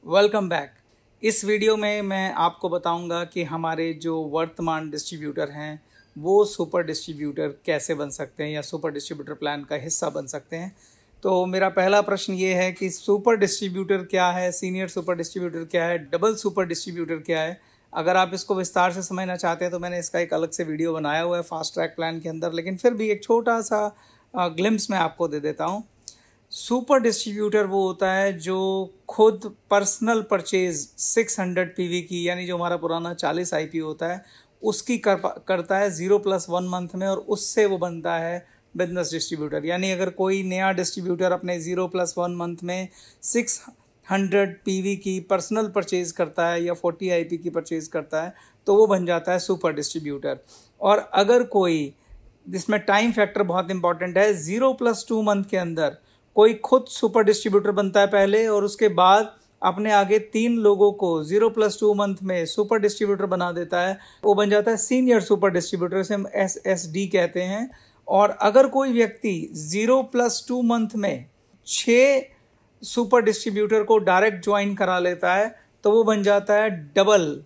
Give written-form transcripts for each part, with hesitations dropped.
Welcome back. इस video में मैं आपको बताऊंगा कि हमारे जो वर्तमान डिस्ट्रीब्यूटर हैं वो सुपर डिस्ट्रीब्यूटर कैसे बन सकते हैं या सुपर डिस्ट्रीब्यूटर प्लान का हिस्सा बन सकते हैं। तो मेरा पहला प्रश्न ये है कि सुपर डिस्ट्रीब्यूटर क्या है, सीनियर सुपर डिस्ट्रीब्यूटर क्या है, डबल सुपर डिस्ट्रीब्यूटर क्या है। अगर आप इसको विस्तार से समझना चाहते हैं तो मैंने इसका एक अलग से वीडियो बनाया हुआ है फास्ट ट्रैक प्लान के अंदर, लेकिन फिर भी एक छोटा सा ग्लिम्स मैं आपको दे देता हूँ। सुपर डिस्ट्रीब्यूटर वो होता है जो खुद पर्सनल परचेज 600 पीवी की, यानी जो हमारा पुराना 40 आईपी होता है उसकी करता है 0+1 मंथ में, और उससे वो बनता है बिजनेस डिस्ट्रीब्यूटर। यानी अगर कोई नया डिस्ट्रीब्यूटर अपने 0+1 मंथ में 600 पीवी की पर्सनल परचेज करता है या 40 आईपी की परचेज करता है तो वो बन जाता है सुपर डिस्ट्रीब्यूटर। और अगर कोई, जिसमें टाइम फैक्टर बहुत इंपॉर्टेंट है, 0+2 मंथ के अंदर कोई खुद सुपर डिस्ट्रीब्यूटर बनता है पहले और उसके बाद अपने आगे 3 लोगों को 0+2 मंथ में सुपर डिस्ट्रीब्यूटर बना देता है, वो बन जाता है सीनियर सुपर डिस्ट्रीब्यूटर, से हम SSD कहते हैं। और अगर कोई व्यक्ति 0+2 मंथ में 6 सुपर डिस्ट्रीब्यूटर को डायरेक्ट ज्वाइन करा लेता है तो वो बन जाता है डबल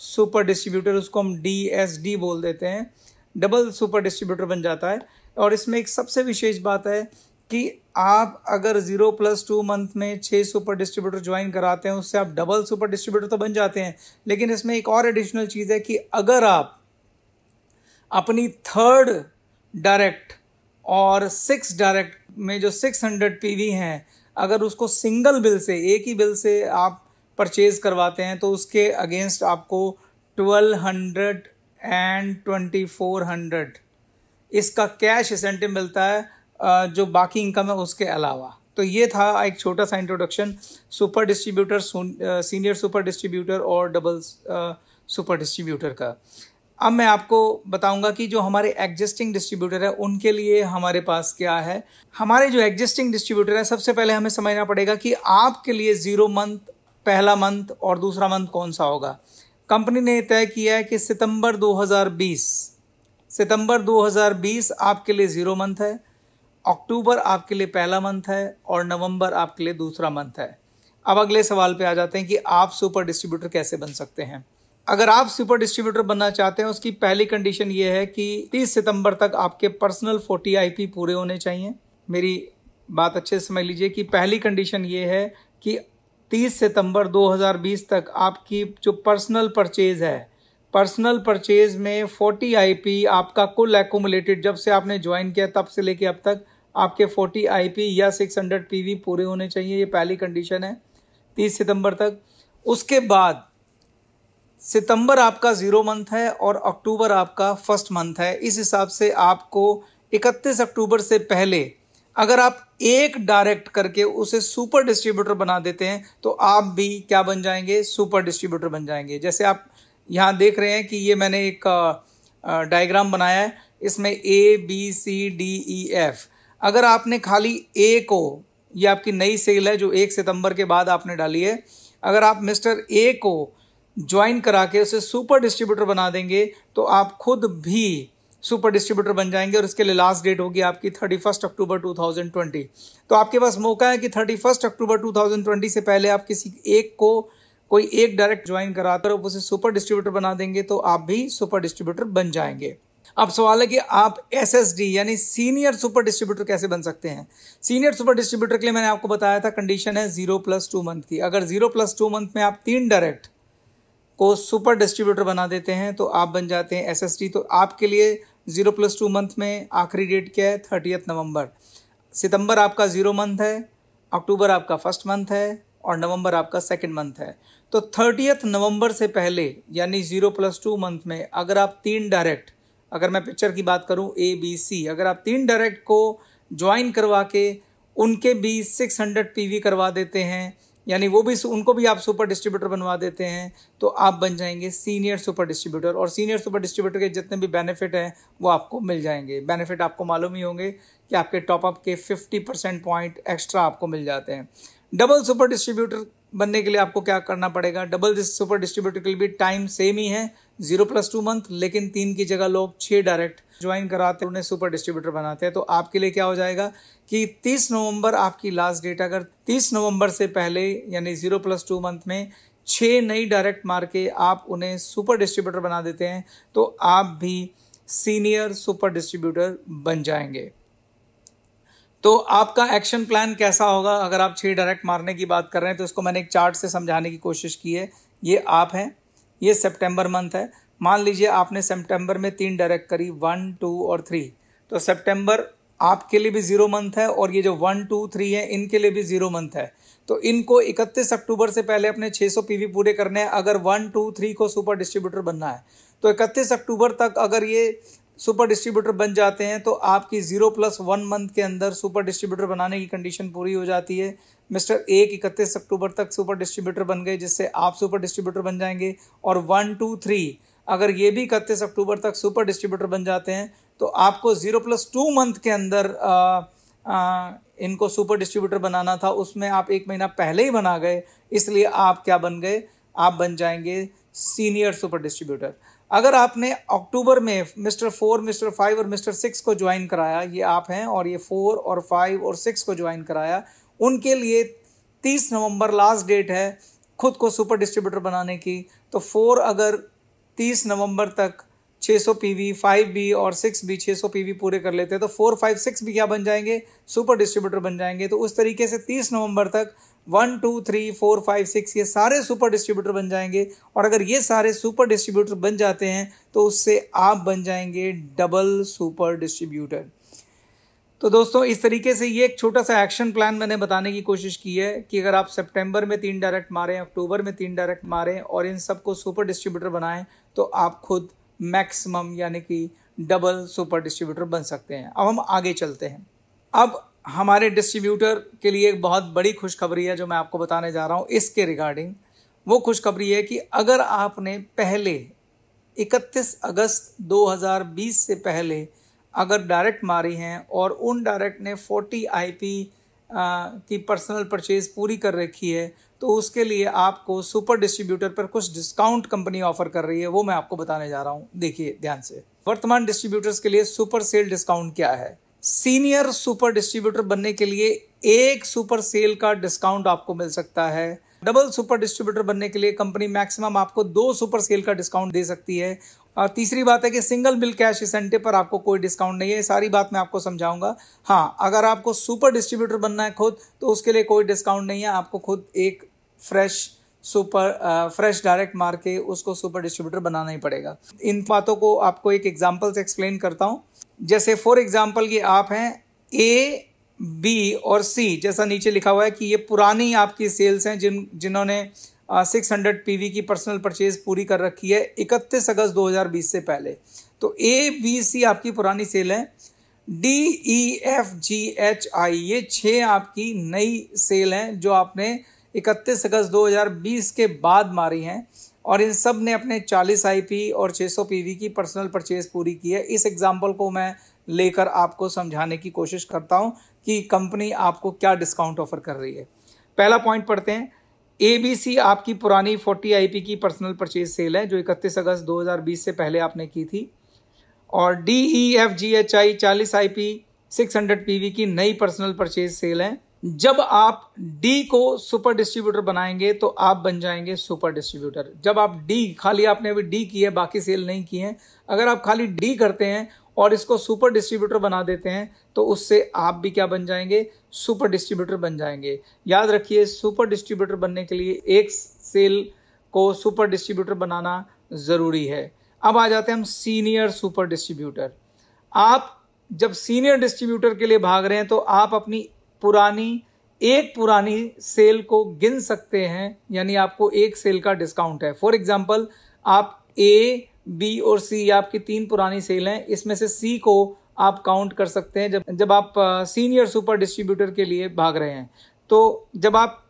सुपर डिस्ट्रीब्यूटर, उसको हम DSD बोल देते हैं। डबल सुपर डिस्ट्रीब्यूटर बन जाता है। और इसमें एक सबसे विशेष बात है कि आप अगर 0+2 मंथ में 6 सुपर डिस्ट्रीब्यूटर ज्वाइन कराते हैं उससे आप डबल सुपर डिस्ट्रीब्यूटर तो बन जाते हैं, लेकिन इसमें एक और एडिशनल चीज़ है कि अगर आप अपनी 3rd डायरेक्ट और 6 डायरेक्ट में जो 600 पीवी हैं, अगर उसको सिंगल बिल से, एक ही बिल से आप परचेज करवाते हैं तो उसके अगेंस्ट आपको 1200 एंड 2400 इसका कैश इंसेंटिव मिलता है जो बाकी इनकम है उसके अलावा। तो ये था एक छोटा सा introduction super distributor, senior super distributor और डबल सुपर डिस्ट्रीब्यूटर का। अब मैं आपको बताऊंगा कि जो हमारे एग्जिस्टिंग डिस्ट्रीब्यूटर है उनके लिए हमारे पास क्या है। हमारे जो एग्जिस्टिंग डिस्ट्रीब्यूटर है, सबसे पहले हमें समझना पड़ेगा कि आपके लिए 0 मंथ, पहला मंथ और दूसरा मंथ कौन सा होगा। कंपनी ने तय किया है कि सितंबर 2020 आपके लिए 0 मंथ है, अक्टूबर आपके लिए पहला मंथ है और नवंबर आपके लिए दूसरा मंथ है। अब अगले सवाल पे आ जाते हैं कि आप सुपर डिस्ट्रीब्यूटर कैसे बन सकते हैं। अगर आप सुपर डिस्ट्रीब्यूटर बनना चाहते हैं उसकी पहली कंडीशन ये है कि 30 सितंबर तक आपके पर्सनल 40 आईपी पूरे होने चाहिए। मेरी बात अच्छे से समझ लीजिए कि पहली कंडीशन ये है कि 30 सितंबर 2020 तक आपकी जो पर्सनल परचेज है, पर्सनल परचेज में 40 आईपी आपका कुल एक्यूमुलेटेड, जब से आपने ज्वाइन किया तब से लेके अब तक आपके 40 आईपी या 600 पीवी पूरे होने चाहिए। ये पहली कंडीशन है 30 सितंबर तक। उसके बाद सितंबर आपका 0 मंथ है और अक्टूबर आपका फर्स्ट मंथ है। इस हिसाब से आपको 31 अक्टूबर से पहले अगर आप एक डायरेक्ट करके उसे सुपर डिस्ट्रीब्यूटर बना देते हैं तो आप भी क्या बन जाएंगे, सुपर डिस्ट्रीब्यूटर बन जाएंगे। जैसे आप यहाँ देख रहे हैं कि ये मैंने एक डायग्राम बनाया है, इसमें ABCDEF। अगर आपने खाली A को, ये आपकी नई सेल है जो 1 सितंबर के बाद आपने डाली है, अगर आप मिस्टर A को ज्वाइन करा के उसे सुपर डिस्ट्रीब्यूटर बना देंगे तो आप खुद भी सुपर डिस्ट्रीब्यूटर बन जाएंगे। और इसके लिए लास्ट डेट होगी आपकी 31 अक्टूबर 2020। तो आपके पास मौका है कि 31 अक्टूबर 2020 से पहले आप किसी एक को, कोई एक डायरेक्ट ज्वाइन कराकर उसे सुपर डिस्ट्रीब्यूटर बना देंगे तो आप भी सुपर डिस्ट्रीब्यूटर बन जाएंगे। अब सवाल है कि आप SSD यानी सीनियर सुपर डिस्ट्रीब्यूटर कैसे बन सकते हैं। सीनियर सुपर डिस्ट्रीब्यूटर के लिए मैंने आपको बताया था कंडीशन है 0+2 मंथ की। अगर 0+2 मंथ में आप 3 डायरेक्ट को सुपर डिस्ट्रीब्यूटर बना देते हैं तो आप बन जाते हैं SSD। तो आपके लिए 0+2 मंथ में आखिरी डेट क्या है, 30 नवंबर। सितंबर आपका 0 मंथ है, अक्टूबर आपका फर्स्ट मंथ है और नवंबर आपका सेकंड मंथ है। तो 30 नवंबर से पहले यानी 0+2 मंथ में अगर आप 3 डायरेक्ट, अगर मैं पिक्चर की बात करूं ABC, अगर आप 3 डायरेक्ट को ज्वाइन करवा के उनके भी 600 पीवी करवा देते हैं, यानी वो भी, उनको भी आप सुपर डिस्ट्रीब्यूटर बनवा देते हैं तो आप बन जाएंगे सीनियर सुपर डिस्ट्रीब्यूटर। और सीनियर सुपर डिस्ट्रीब्यूटर के जितने भी बेनिफिट हैं वो आपको मिल जाएंगे। बेनिफिट आपको मालूम ही होंगे कि आपके टॉपअप के 50% पॉइंट एक्स्ट्रा आपको मिल जाते हैं। डबल सुपर डिस्ट्रीब्यूटर बनने के लिए आपको क्या करना पड़ेगा, डबल सुपर डिस्ट्रीब्यूटर के लिए भी टाइम सेम ही है 0+2 मंथ, लेकिन 3 की जगह लोग 6 डायरेक्ट ज्वाइन कराते हैं, उन्हें सुपर डिस्ट्रीब्यूटर बनाते हैं। तो आपके लिए क्या हो जाएगा कि 30 नवंबर आपकी लास्ट डेट, अगर 30 नवंबर से पहले यानी 0+2 मंथ में 6 नई डायरेक्ट मार के आप उन्हें सुपर डिस्ट्रीब्यूटर बना देते हैं तो आप भी सीनियर सुपर डिस्ट्रीब्यूटर बन जाएंगे। तो आपका एक्शन प्लान कैसा होगा? अगर आप 6 डायरेक्ट मारने की बात कर रहे हैं तो इसको मैंने एक चार्ट से समझाने की कोशिश की है। ये आप हैं, ये सितंबर मंथ है। मान लीजिए आपने सितंबर में 3 डायरेक्ट करी, 1, 2 और 3। तो सितंबर आपके लिए भी 0 मंथ है और ये जो 1, 2, 3 है इनके लिए भी 0 मंथ है। तो इनको 31 अक्टूबर से पहले अपने 600 पीवी पूरे करने हैं। अगर 1, 2, 3 को सुपर डिस्ट्रीब्यूटर बनना है तो 31 अक्टूबर तक अगर ये सुपर डिस्ट्रीब्यूटर बन जाते हैं तो आपकी 0+1 मंथ के अंदर सुपर डिस्ट्रीब्यूटर बनाने की कंडीशन पूरी हो जाती है। मिस्टर 31 अक्टूबर तक सुपर डिस्ट्रीब्यूटर बन गए, जिससे आप सुपर डिस्ट्रीब्यूटर बन जाएंगे। और 1, 2, 3 अगर ये भी 31 अक्टूबर तक सुपर डिस्ट्रीब्यूटर बन जाते हैं तो आपको 0+2 मंथ के अंदर इनको सुपर डिस्ट्रीब्यूटर बनाना था, उसमें आप 1 महीना पहले ही बना गए, इसलिए आप क्या बन गए? आप बन जाएंगे सीनियर सुपर डिस्ट्रीब्यूटर। अगर आपने अक्टूबर में मिस्टर 4, मिस्टर 5 और मिस्टर 6 को ज्वाइन कराया, ये आप हैं, और ये 4 और 5 और 6 को ज्वाइन कराया, उनके लिए 30 नवंबर लास्ट डेट है खुद को सुपर डिस्ट्रीब्यूटर बनाने की। तो 4 अगर 30 नवंबर तक 600 पीवी, 5 भी और 6 भी 600 पीवी पूरे कर लेते हैं तो 4, 5, 6 भी क्या बन जाएंगे? सुपर डिस्ट्रीब्यूटर बन जाएंगे। तो उस तरीके से 30 नवंबर तक 1, 2, 3, 4, 5, 6 ये सारे सुपर डिस्ट्रीब्यूटर बन जाएंगे। और अगर ये सारे सुपर डिस्ट्रीब्यूटर बन जाते हैं तो उससे आप बन जाएंगे डबल सुपर डिस्ट्रीब्यूटर। तो दोस्तों इस तरीके से ये एक छोटा सा एक्शन प्लान मैंने बताने की कोशिश की है कि अगर आप सितंबर में 3 डायरेक्ट मारें, अक्टूबर में 3 डायरेक्ट मारें और इन सबको सुपर डिस्ट्रीब्यूटर बनाएं तो आप खुद मैक्सिमम यानी कि डबल सुपर डिस्ट्रीब्यूटर बन सकते हैं। अब हम आगे चलते हैं। अब हमारे डिस्ट्रीब्यूटर के लिए एक बहुत बड़ी खुशखबरी है जो मैं आपको बताने जा रहा हूँ इसके रिगार्डिंग। वो खुशखबरी है कि अगर आपने पहले 31 अगस्त 2020 से पहले अगर डायरेक्ट मारी हैं और उन डायरेक्ट ने 40 IP की पर्सनल परचेज पूरी कर रखी है तो उसके लिए आपको सुपर डिस्ट्रीब्यूटर पर कुछ डिस्काउंट कंपनी ऑफर कर रही है, वो मैं आपको बताने जा रहा हूँ। देखिए ध्यान से, वर्तमान डिस्ट्रीब्यूटर्स के लिए सुपर सेल डिस्काउंट क्या है। सीनियर सुपर डिस्ट्रीब्यूटर बनने के लिए 1 सुपर सेल का डिस्काउंट आपको मिल सकता है। डबल सुपर डिस्ट्रीब्यूटर बनने के लिए कंपनी मैक्सिमम आपको 2 सुपर सेल का डिस्काउंट दे सकती है। और तीसरी बात है कि सिंगल बिल कैश इंसेंटिव पर आपको कोई डिस्काउंट नहीं है। सारी बात मैं आपको समझाऊंगा। हाँ, अगर आपको सुपर डिस्ट्रीब्यूटर बनना है खुद तो उसके लिए कोई डिस्काउंट नहीं है, आपको खुद एक फ्रेश डायरेक्ट मार के उसको सुपर डिस्ट्रीब्यूटर बनाना ही पड़ेगा। इन बातों को आपको एक एग्जाम्पल से एक्सप्लेन करता हूँ। जैसे फॉर एग्जाम्पल ये आप हैं A, B और C, जैसा नीचे लिखा हुआ है कि ये पुरानी आपकी सेल्स हैं जिन्होंने 600 PV की पर्सनल परचेज पूरी कर रखी है 31 अगस्त 2020 से पहले। तो A, B, C आपकी पुरानी सेल है। D, E, F, G, H, I ये 6 आपकी नई सेल हैं जो आपने 31 अगस्त 2020 के बाद मारी हैं और इन सब ने अपने 40 IP और 600 PV की पर्सनल परचेज पूरी की है। इस एग्जाम्पल को मैं लेकर आपको समझाने की कोशिश करता हूं कि कंपनी आपको क्या डिस्काउंट ऑफर कर रही है। पहला पॉइंट पढ़ते हैं। ABC आपकी पुरानी 40 IP की पर्सनल परचेज सेल है जो 31 अगस्त 2020 से पहले आपने की थी। और D, E, F, G, H, I 40 IP 600 PV की नई पर्सनल परचेज सेल है। जब आप D को सुपर डिस्ट्रीब्यूटर बनाएंगे तो आप बन जाएंगे सुपर डिस्ट्रीब्यूटर। जब आप D, खाली आपने अभी D की है, बाकी सेल नहीं की है, अगर आप खाली D करते हैं और इसको सुपर डिस्ट्रीब्यूटर बना देते हैं तो उससे आप भी क्या बन जाएंगे? सुपर डिस्ट्रीब्यूटर बन जाएंगे। याद रखिए, सुपर डिस्ट्रीब्यूटर बनने के लिए एक सेल को सुपर डिस्ट्रीब्यूटर बनाना ज़रूरी है। अब आ जाते हैं हम सीनियर सुपर डिस्ट्रीब्यूटर। आप जब सीनियर डिस्ट्रीब्यूटर के लिए भाग रहे हैं तो आप अपनी पुरानी सेल को गिन सकते हैं, यानी आपको 1 सेल का डिस्काउंट है। फॉर एग्जांपल, आप A, B और C आपकी 3 पुरानी सेल हैं, इसमें से C को आप काउंट कर सकते हैं जब आप सीनियर सुपर डिस्ट्रीब्यूटर के लिए भाग रहे हैं। तो जब आप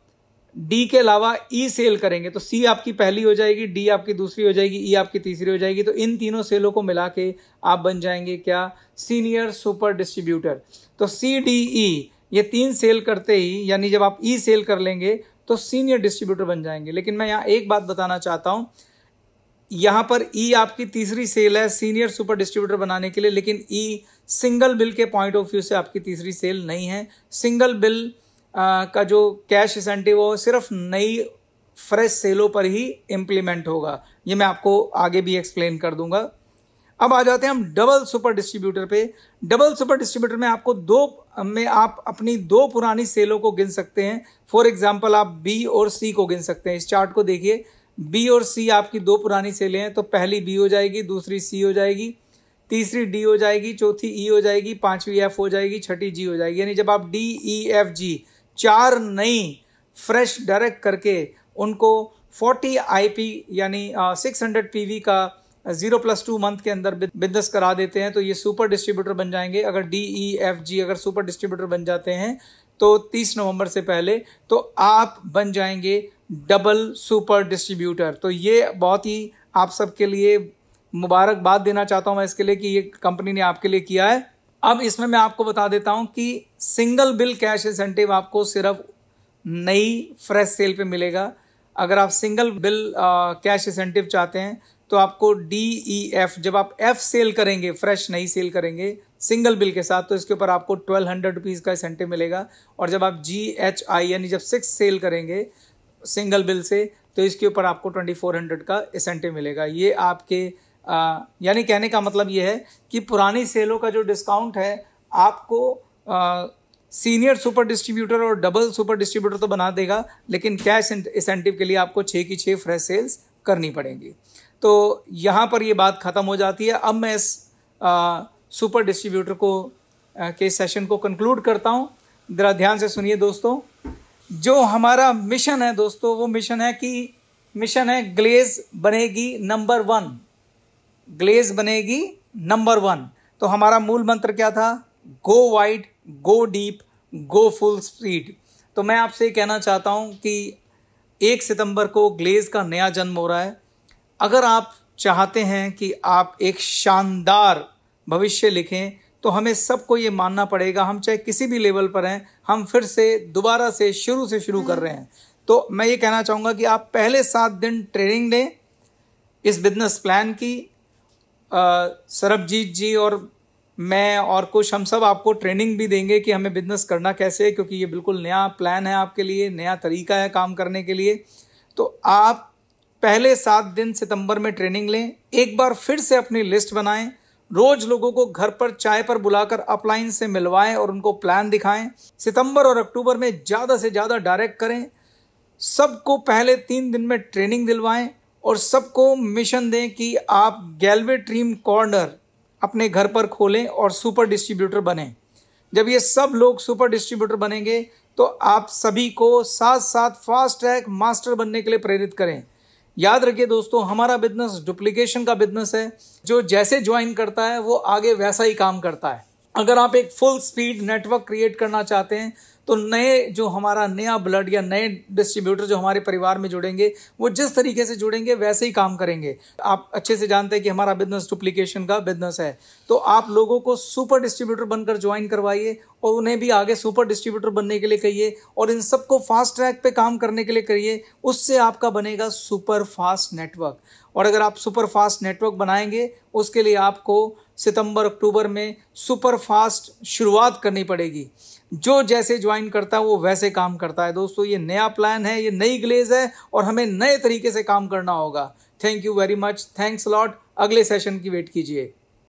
D के अलावा E सेल करेंगे तो C आपकी पहली हो जाएगी, D आपकी दूसरी हो जाएगी, E आपकी तीसरी हो जाएगी। तो इन तीनों सेलों को मिला के आप बन जाएंगे क्या? Senior super distributor. तो C, D, E ये 3 सेल करते ही, यानी जब आप E सेल कर लेंगे तो सीनियर डिस्ट्रीब्यूटर बन जाएंगे। लेकिन मैं यहाँ एक बात बताना चाहता हूँ, यहाँ पर ई आपकी तीसरी सेल है सीनियर सुपर डिस्ट्रीब्यूटर बनाने के लिए, लेकिन ई सिंगल बिल के पॉइंट ऑफ व्यू से आपकी तीसरी सेल नहीं है। सिंगल बिल का जो कैश इंसेंटिव हो सिर्फ नई फ्रेश सेलों पर ही इम्प्लीमेंट होगा। ये मैं आपको आगे भी एक्सप्लेन कर दूंगा। अब आ जाते हैं हम डबल सुपर डिस्ट्रीब्यूटर पे। डबल सुपर डिस्ट्रीब्यूटर में आप अपनी दो पुरानी सेलों को गिन सकते हैं। फॉर एग्जांपल आप बी और सी को गिन सकते हैं। इस चार्ट को देखिए, बी और सी आपकी दो पुरानी सेलें हैं, तो पहली बी हो जाएगी, दूसरी सी हो जाएगी, तीसरी डी हो जाएगी, चौथी ई हो जाएगी, पांचवी एफ हो जाएगी, छठी जी हो जाएगी। यानी जब आप डी ई एफ जी 4 नई फ्रेश डायरेक्ट करके उनको 40 आईपी यानी 600 पीवी का 0+2 मंथ के अंदर बिजनेस करा देते हैं, तो ये सुपर डिस्ट्रीब्यूटर बन जाएंगे। अगर डी ई एफ जी अगर सुपर डिस्ट्रीब्यूटर बन जाते हैं तो 30 नवंबर से पहले, तो आप बन जाएंगे डबल सुपर डिस्ट्रीब्यूटर। तो ये बहुत ही आप सबके लिए मुबारकबाद देना चाहता हूं मैं इसके लिए कि ये कंपनी ने आपके लिए किया है। अब इसमें मैं आपको बता देता हूं कि सिंगल बिल कैश इंसेंटिव आपको सिर्फ नई फ्रेश सेल पे मिलेगा। अगर आप सिंगल बिल कैश इंसेंटिव चाहते हैं तो आपको DEF, जब आप F सेल करेंगे, फ्रेश नई सेल करेंगे सिंगल बिल के साथ, तो इसके ऊपर आपको 1200 रुपीज़ का इंसेंटिव मिलेगा। और जब आप GHI यानी जब 6 सेल करेंगे सिंगल बिल से, तो इसके ऊपर आपको 2400 का इंसेंटिव मिलेगा। ये आपके यानी कहने का मतलब ये है कि पुरानी सेलों का जो डिस्काउंट है आपको सीनियर सुपर डिस्ट्रीब्यूटर और डबल सुपर डिस्ट्रीब्यूटर तो बना देगा, लेकिन कैश इंसेंटिव के लिए आपको 6 की 6 फ्रेश सेल्स करनी पड़ेंगी। तो यहाँ पर ये बात ख़त्म हो जाती है। अब मैं इस सुपर डिस्ट्रीब्यूटर को के सेशन को कंक्लूड करता हूँ। ज़रा ध्यान से सुनिए दोस्तों, जो हमारा मिशन है दोस्तों, वो मिशन है ग्लेज बनेगी नंबर 1। ग्लेज बनेगी नंबर 1। तो हमारा मूल मंत्र क्या था? Go wide, go deep, go full speed. तो मैं आपसे कहना चाहता हूँ कि 1 सितंबर को ग्लेज का नया जन्म हो रहा है। अगर आप चाहते हैं कि आप एक शानदार भविष्य लिखें, तो हमें सबको ये मानना पड़ेगा, हम चाहे किसी भी लेवल पर हैं, हम फिर से दोबारा से शुरू कर रहे हैं। तो मैं ये कहना चाहूँगा कि आप पहले 7 दिन ट्रेनिंग लें इस बिजनेस प्लान की। सरबजीत जी और मैं और कुछ हम सब आपको ट्रेनिंग भी देंगे कि हमें बिजनेस करना कैसे है, क्योंकि ये बिल्कुल नया प्लान है आपके लिए, नया तरीका है काम करने के लिए। तो आप पहले 7 दिन सितंबर में ट्रेनिंग लें, एक बार फिर से अपनी लिस्ट बनाएं, रोज लोगों को घर पर चाय पर बुलाकर अपलाइन से मिलवाएं और उनको प्लान दिखाएं। सितंबर और अक्टूबर में ज़्यादा से ज़्यादा डायरेक्ट करें, सबको पहले 3 दिन में ट्रेनिंग दिलवाएं और सबको मिशन दें कि आप गैलवे ड्रीम कॉर्नर अपने घर पर खोलें और सुपर डिस्ट्रीब्यूटर बनें। जब ये सब लोग सुपर डिस्ट्रीब्यूटर बनेंगे तो आप सभी को साथ साथ फास्ट ट्रैक मास्टर बनने के लिए प्रेरित करें। याद रखिए दोस्तों, हमारा बिजनेस डुप्लीकेशन का बिजनेस है। जो जैसे ज्वाइन करता है वो आगे वैसा ही काम करता है। अगर आप एक फुल स्पीड नेटवर्क क्रिएट करना चाहते हैं तो नए जो हमारा नया ब्लड या नए डिस्ट्रीब्यूटर जो हमारे परिवार में जुड़ेंगे, वो जिस तरीके से जुड़ेंगे वैसे ही काम करेंगे। आप अच्छे से जानते हैं कि हमारा बिजनेस डुप्लीकेशन का बिजनेस है। तो आप लोगों को सुपर डिस्ट्रीब्यूटर बनकर ज्वाइन करवाइए और उन्हें भी आगे सुपर डिस्ट्रीब्यूटर बनने के लिए कहिए और इन सबको फास्ट ट्रैक पे काम करने के लिए करिए। उससे आपका बनेगा सुपर फास्ट नेटवर्क। और अगर आप सुपर फास्ट नेटवर्क बनाएंगे, उसके लिए आपको सितंबर अक्टूबर में सुपर फास्ट शुरुआत करनी पड़ेगी। जो जैसे ज्वाइन करता है वो वैसे काम करता है। दोस्तों, ये नया प्लान है, ये नई ग्लेज है और हमें नए तरीके से काम करना होगा। Thank you very much, thanks lot. अगले सेशन की वेट कीजिए।